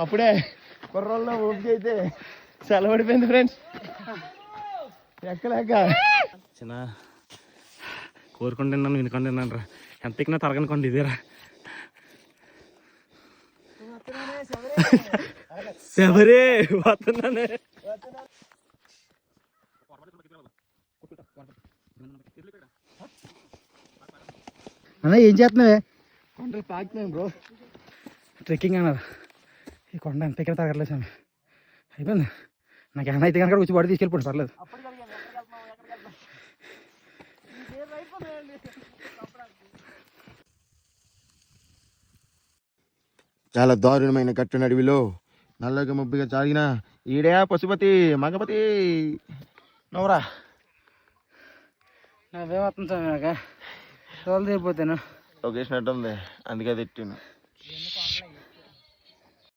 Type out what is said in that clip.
అప్పుడే కుర్రోళ్ళ ఓపిక అయితే సెలవడిపోయింది ఫ్రెండ్స్. ఎక్కలేక చిన్న కోరుకుంటున్నాను వినుకుంటున్నాను రా. ఎంత ఎక్కినా తరగనుకోండి ఇదేరా. శబరే వస్తున్నానే. అన్న ఏం చేస్తున్నావే? కొండలు పాకుతున్నాను బ్రో. ట్రెక్కింగ్ అన్నారు. ఈ కొండ ఎంత ఎక్కడ తగ్గలేదు స్వామి. అయిపోయింది. నాకు ఏమైనా అయితే కనుక వచ్చి పడి తీసుకెళ్ళిపోండి పర్లేదు. చాలా దారుణమైన గట్టు నడివిలో నల్లగా మబ్బిగా చాగిన ఈడే పశుపతి మగపతి నవ్వురా. నాకేమవుతుంది స్వామి? నాకు తోలు తీరిపోతాను. లొకేషన్ అడ్డు ఉంది అందుకే తిట్టిను.